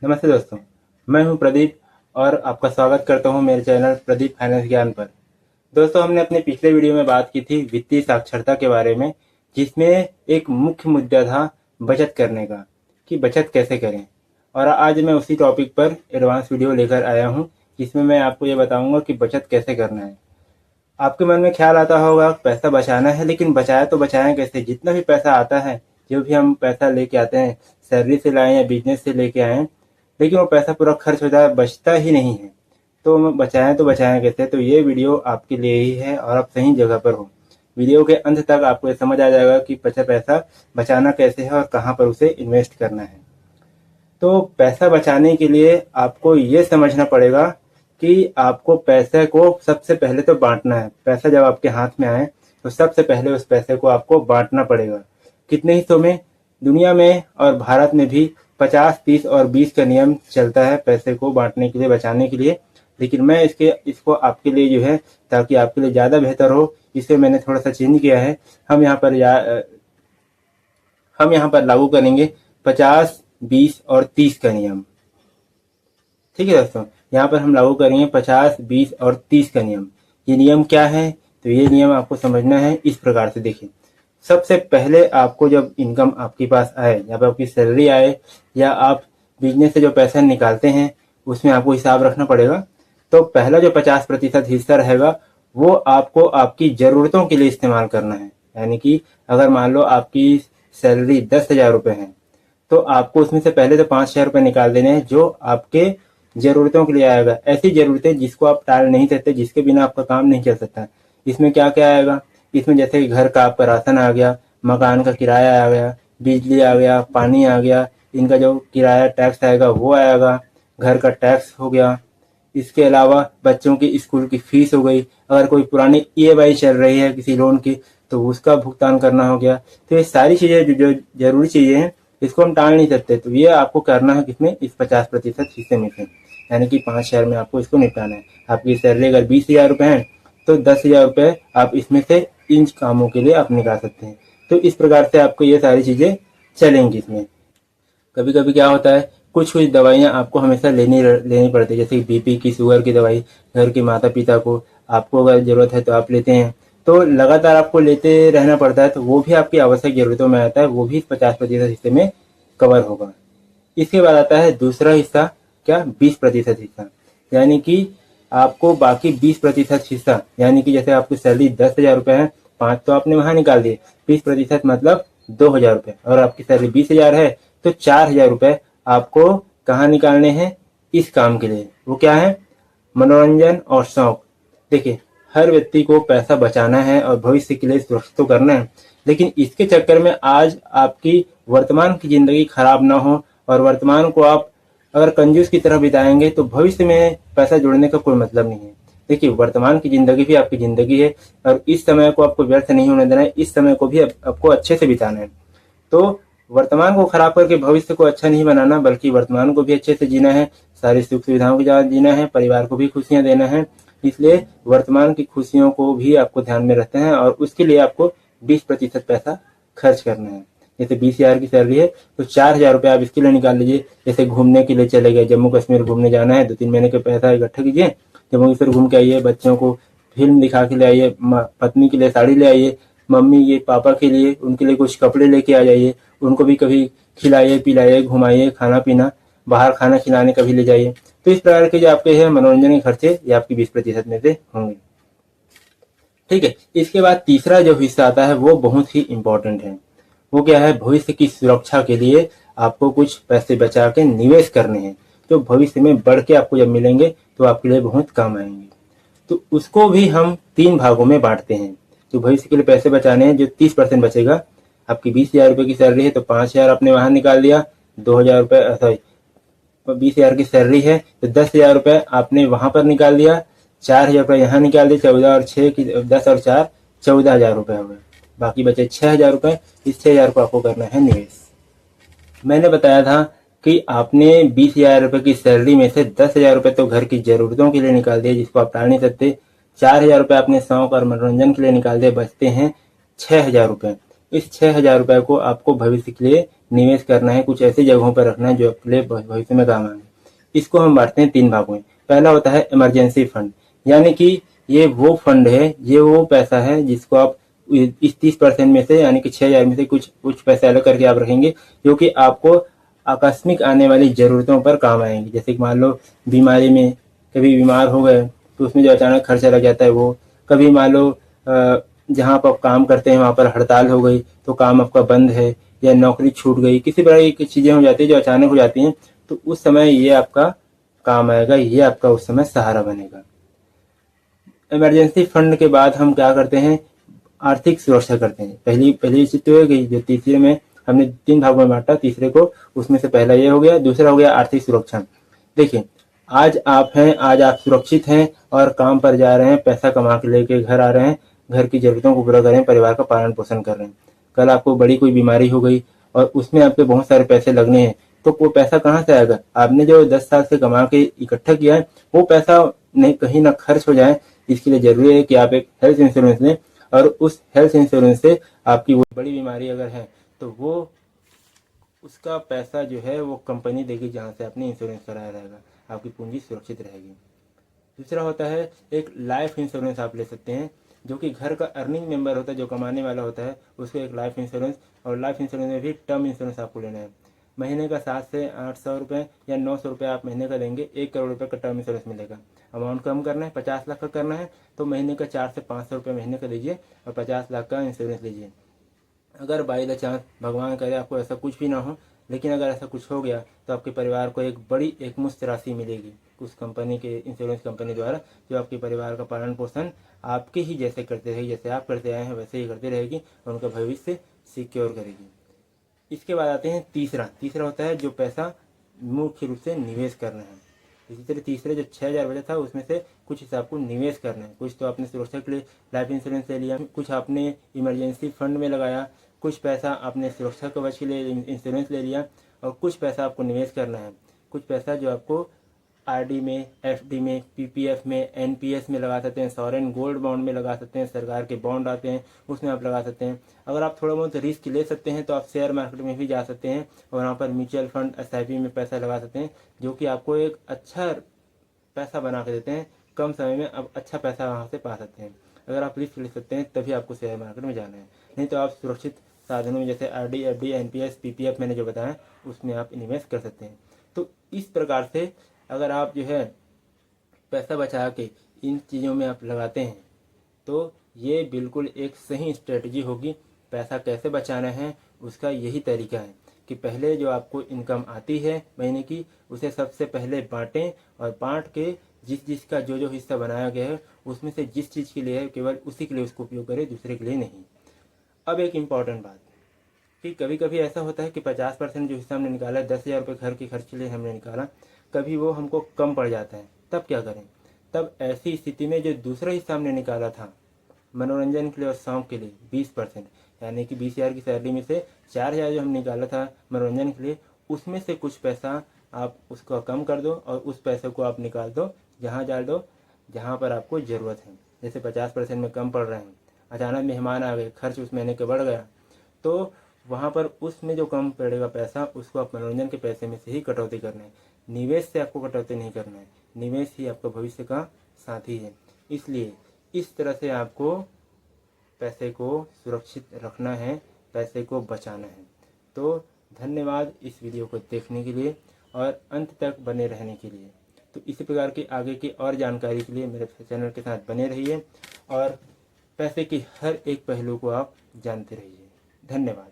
नमस्ते दोस्तों, मैं हूं प्रदीप और आपका स्वागत करता हूं मेरे चैनल प्रदीप फाइनेंस ज्ञान पर। दोस्तों, हमने अपने पिछले वीडियो में बात की थी वित्तीय साक्षरता के बारे में, जिसमें एक मुख्य मुद्दा था बचत करने का, कि बचत कैसे करें। और आज मैं उसी टॉपिक पर एडवांस वीडियो लेकर आया हूं, जिसमें मैं आपको ये बताऊंगा कि बचत कैसे करना है। आपके मन में ख्याल आता होगा पैसा बचाना है, लेकिन बचाया तो बचाएं कैसे। जितना भी पैसा आता है, जो भी हम पैसा लेके आते हैं, सैलरी से लाएं या बिजनेस से लेके आए, लेकिन वो पैसा पूरा खर्च हो जाए, बचता ही नहीं है। तो हम बचाएं तो बचाएं कैसे। तो ये वीडियो आपके लिए ही है और आप सही जगह पर हो। वीडियो के अंत तक आपको ये समझ आ जाएगा कि पैसा बचाना कैसे है और कहाँ पर उसे इन्वेस्ट करना है। तो पैसा बचाने के लिए आपको ये समझना पड़ेगा कि आपको पैसे को सबसे पहले तो बांटना है। पैसा जब आपके हाथ में आए तो सबसे पहले उस पैसे को आपको बांटना पड़ेगा। कितने हिस्सों में? दुनिया में और भारत में भी 50, 30 और 20 का नियम चलता है पैसे को बांटने के लिए, बचाने के लिए। लेकिन मैं इसको आपके लिए जो है, ताकि आपके लिए ज़्यादा बेहतर हो, इससे मैंने थोड़ा सा चेंज किया है। हम यहाँ पर लागू करेंगे 50, 20 और 30 का नियम। ठीक है दोस्तों, यहाँ पर हम लागू करेंगे 50, 20 और 30 का नियम। ये नियम क्या है? तो ये नियम आपको समझना है इस प्रकार से। देखिए, सबसे पहले आपको जब इनकम आपके पास आए, या फिर आपकी सैलरी आए, या आप बिजनेस से जो पैसा निकालते हैं, उसमें आपको हिसाब रखना पड़ेगा। तो पहला जो 50% हिस्सा रहेगा, वो आपको आपकी ज़रूरतों के लिए इस्तेमाल करना है। यानी कि अगर मान लो आपकी सैलरी 10,000 रुपये है, तो आपको उसमें से पहले तो 5,000 रुपये निकाल देने हैं, जो आपके ज़रूरतों के लिए आएगा। ऐसी ज़रूरतें जिसको आप टाल नहीं सकते, जिसके बिना आपका काम नहीं चल सकता। इसमें क्या क्या आएगा? इसमें जैसे कि घर का आपका राशन आ गया, मकान का किराया आ गया, बिजली आ गया, पानी आ गया, इनका जो किराया टैक्स आएगा वो आएगा, घर का टैक्स हो गया। इसके अलावा बच्चों की स्कूल की फीस हो गई। अगर कोई पुरानी ईएमआई चल रही है किसी लोन की, तो उसका भुगतान करना हो गया। तो ये सारी चीज़ें जो जरूरी चीज़ें हैं, इसको हम टाल नहीं सकते। तो ये आपको करना है किसमें? इस 50% हिस्से में से। यानी कि 5,000 में आपको इसको निपटाना है। आपकी सैलरी अगर 20,000 रुपये है, तो 10,000 रुपये आप इसमें से इन कामों के लिए आप निकाल सकते हैं। तो इस प्रकार से आपको ये सारी चीज़ें चलेंगी इसमें। कभी कभी क्या होता है, कुछ कुछ दवाइयाँ आपको हमेशा लेनी पड़ती है, जैसे बीपी की, शुगर की दवाई। घर के माता पिता को, आपको अगर ज़रूरत है तो आप लेते हैं, तो लगातार आपको लेते रहना पड़ता है। तो वो भी आपकी आवश्यक ज़रूरतों में आता है, वो भी 50% हिस्से में कवर होगा। इसके बाद आता है दूसरा हिस्सा, क्या? 20% हिस्सा। यानी कि आपको बाकी 20% हिस्सा, यानी कि जैसे आपकी सैलरी 10,000 रुपये है, 5 तो आपने वहाँ निकाल दिए, 20% मतलब 2,000 रुपये। और आपकी सैलरी 20,000 है, तो 4,000 रुपये आपको कहाँ निकालने हैं? इस काम के लिए। वो क्या है? मनोरंजन और शौक। देखिए, हर व्यक्ति को पैसा बचाना है और भविष्य के लिए सुरक्षित तो करना है, लेकिन इसके चक्कर में आज आपकी वर्तमान की ज़िंदगी खराब ना हो, और वर्तमान को आप अगर कंजूस की तरह बिताएंगे, तो भविष्य में पैसा जोड़ने का कोई मतलब नहीं है। देखिए, वर्तमान की ज़िंदगी भी आपकी ज़िंदगी है, और इस समय को आपको व्यर्थ नहीं होने देना है। इस समय को भी आपको अच्छे से बिताना है। तो वर्तमान को खराब करके भविष्य को अच्छा नहीं बनाना, बल्कि वर्तमान को भी अच्छे से जीना है, सारी सुख सुविधाओं के साथ जीना है, परिवार को भी खुशियां देना है। इसलिए वर्तमान की खुशियों को भी आपको ध्यान में रखना है, और उसके लिए आपको 20% पैसा खर्च करना है। जैसे 20,000 की सैलरी है, तो 4,000 रुपये आप इसके लिए निकाल लीजिए। जैसे घूमने के लिए चले गए, जम्मू कश्मीर घूमने जाना है, 2-3 महीने का पैसा इकट्ठा कीजिए, जम्मू कश्मीर घूम के आइए, बच्चों को फिल्म दिखा के ले आइए, पत्नी के लिए साड़ी ले आइए, मम्मी ये पापा के लिए, उनके लिए कुछ कपड़े लेके आ जाइए, उनको भी कभी खिलाइए पिलाइए, घुमाइए, खाना पीना, बाहर खाना खिलाने कभी ले जाइए। तो इस प्रकार के जो आपके हैं मनोरंजन के खर्चे, ये आपकी 20% में से होंगे। ठीक है। इसके बाद तीसरा जो हिस्सा आता है, वो बहुत ही इंपॉर्टेंट है। वो क्या है? भविष्य की सुरक्षा के लिए आपको कुछ पैसे बचा के निवेश करने हैं, जो भविष्य में बढ़ के आपको जब मिलेंगे तो आपके लिए बहुत काम आएंगे। तो उसको भी हम 3 भागों में बांटते हैं। तो भविष्य के लिए पैसे बचाने हैं, जो 30% बचेगा। आपकी 20,000 रुपये की सैलरी है, तो 5,000 आपने वहां निकाल दिया, 2,000 रुपये, सॉरी 20,000 की सैलरी है, तो 10,000 रुपये आपने वहां पर निकाल दिया, 4,000 रुपये यहाँ निकाल दिए, 14 और 6 की 10 और 4 14,000 रुपये हो गए। बाकी बचे 6,000 रुपये। इस 6,000 को आपको करना है निवेश। मैंने बताया था कि आपने 20,000 रुपये की सैलरी में से 10,000 रुपये तो घर की ज़रूरतों के लिए निकाल दिए, जिसको आप टाल नहीं सकते। 4,000 रुपये आपने शौक और मनोरंजन के लिए निकाल दिए, बचते हैं 6,000 रुपये। इस 6,000 रुपये को आपको भविष्य के लिए निवेश करना है, कुछ ऐसी जगहों पर रखना है जो आपके लिए भविष्य में काम आए। इसको हम बांटते हैं 3 भागों में। पहला होता है इमरजेंसी फंड, यानी कि ये वो फंड है, ये वो पैसा है जिसको आप इस 30% में से, यानी कि 6,000 में से कुछ पैसे अलग करके आप रखेंगे, जो कि आपको आकस्मिक आने वाली जरूरतों पर काम आएंगे। जैसे कि मान लो बीमारी में कभी बीमार हो गए तो उसमें जो अचानक खर्चा लग जाता है वो, कभी मान लो जहाँ पर आप काम करते हैं वहाँ पर हड़ताल हो गई तो काम आपका बंद है, या नौकरी छूट गई, किसी प्रकार की चीजें हो जाती है जो अचानक हो जाती हैं, तो उस समय ये आपका काम आएगा, ये आपका उस समय सहारा बनेगा। इमरजेंसी फंड के बाद हम क्या करते हैं, आर्थिक सुरक्षा करते हैं। पहली चीज तो हो गई, जो तीसरे में हमने 3 भागों में बांटा, तीसरे को, उसमें से पहला ये हो गया। दूसरा हो गया आर्थिक सुरक्षा। देखिए, आज आप हैं, आज आप सुरक्षित हैं और काम पर जा रहे हैं, पैसा कमा के लेके घर आ रहे हैं, घर की जरूरतों को पूरा कर रहे हैं, परिवार का पालन पोषण कर रहे हैं। कल आपको बड़ी कोई बीमारी हो गई और उसमें आपके बहुत सारे पैसे लगने हैं, तो वो पैसा कहाँ से आएगा? आपने जो 10 साल से कमा के इकट्ठा किया है, वो पैसा नहीं कहीं ना खर्च हो जाए, इसके लिए जरूरी है कि आप एक हेल्थ इंश्योरेंस लें, और उस हेल्थ इंश्योरेंस से आपकी वो बड़ी बीमारी अगर है तो वो उसका पैसा जो है वो कंपनी देगी जहाँ से आपने इंश्योरेंस कराया रहेगा, आपकी पूंजी सुरक्षित रहेगी। दूसरा होता है एक लाइफ इंश्योरेंस आप ले सकते हैं, जो कि घर का अर्निंग मेंबर होता है, जो कमाने वाला होता है, उसको एक लाइफ इंश्योरेंस। और लाइफ इंश्योरेंस में भी टर्म इंश्योरेंस आपको लेना है। महीने का 700 से 800 रुपये या 900 रुपये आप महीने का देंगे, 1 करोड़ रुपये का टर्म इंश्योरेंस मिलेगा। अमाउंट कम करना है, 50 लाख का करना है तो महीने का 400 से 500 रुपये महीने का दीजिए और 50 लाख का इंश्योरेंस लीजिए। अगर बाई द चांस भगवान करे आपको ऐसा कुछ भी ना हो, लेकिन अगर ऐसा कुछ हो गया तो आपके परिवार को एक बड़ी एकमुश्त राशि मिलेगी उस कंपनी के, इंश्योरेंस कंपनी द्वारा, जो आपके परिवार का पालन पोषण आपके ही जैसे करते रहेगी, जैसे आप करते आए हैं वैसे ही करती रहेगी और उनका भविष्य सिक्योर करेगी। इसके बाद आते हैं तीसरा होता है जो पैसा मुख्य रूप से निवेश करना है। इसी तरह तीसरे जो 6,000 बचा था उसमें से कुछ हिस्सा आपको निवेश करना है। कुछ तो आपने सुरक्षा के लिए लाइफ इंश्योरेंस ले लिया, कुछ आपने इमरजेंसी फंड में लगाया, कुछ पैसा आपने सुरक्षा कवच के लिए इंश्योरेंस ले लिया, और कुछ पैसा आपको निवेश करना है। कुछ पैसा जो आपको आरडी में, एफडी में, पीपीएफ में, एनपीएस में लगा सकते हैं, सॉवरेन गोल्ड बॉन्ड में लगा सकते हैं, सरकार के बॉन्ड आते हैं उसमें आप लगा सकते हैं। अगर आप थोड़ा बहुत रिस्क ले सकते हैं तो आप शेयर मार्केट में भी जा सकते हैं और वहाँ पर म्यूचुअल फंड, एसआईपी में पैसा लगा सकते हैं, जो कि आपको एक अच्छा पैसा बना के देते हैं। कम समय में आप अच्छा पैसा वहाँ से पा सकते हैं। अगर आप रिस्क ले सकते हैं तभी आपको शेयर मार्केट में जाना है, नहीं तो आप सुरक्षित साधनों में जैसे आरडी, एफडी, एनपीएस, पीपीएफ मैंने जो बताया उसमें आप इन्वेस्ट कर सकते हैं। तो इस प्रकार से अगर आप जो है पैसा बचा के इन चीज़ों में आप लगाते हैं तो ये बिल्कुल एक सही स्ट्रेटजी होगी। पैसा कैसे बचाना है उसका यही तरीका है कि पहले जो आपको इनकम आती है महीने की, उसे सबसे पहले बांटें, और बांट के जिसका जो हिस्सा बनाया गया है उसमें से जिस चीज़ के लिए है केवल उसी के लिए उसको उपयोग करें, दूसरे के लिए नहीं। अब एक इम्पॉर्टेंट बात कि कभी कभी ऐसा होता है कि 50% जो हिस्सा हमने निकाला है, 10,000 रुपये घर के खर्च के लिए हमने निकाला, कभी वो हमको कम पड़ जाता है, तब क्या करें? तब ऐसी स्थिति में जो दूसरा हिस्सा हमने निकाला था मनोरंजन के लिए और शौक के लिए 20%, यानी कि 20,000 की सैलरी में से 4,000 जो हम निकाला था मनोरंजन के लिए, उसमें से कुछ पैसा आप उसको कम कर दो और उस पैसे को आप निकाल दो, जहाँ डाल दो जहाँ पर आपको ज़रूरत है। जैसे 50% में कम पड़ रहे हैं, अचानक मेहमान आ गए, खर्च उस महीने के बढ़ गया, तो वहाँ पर उसमें जो कम पड़ेगा पैसा उसको आप मनोरंजन के पैसे में से ही कटौती करना है। निवेश से आपको कटौती नहीं करना है, निवेश ही आपका भविष्य का साथी है। इसलिए इस तरह से आपको पैसे को सुरक्षित रखना है, पैसे को बचाना है। तो धन्यवाद इस वीडियो को देखने के लिए और अंत तक बने रहने के लिए। तो इसी प्रकार की आगे की और जानकारी के लिए मेरे चैनल के साथ बने रहिए और पैसे की हर एक पहलू को आप जानते रहिए। धन्यवाद।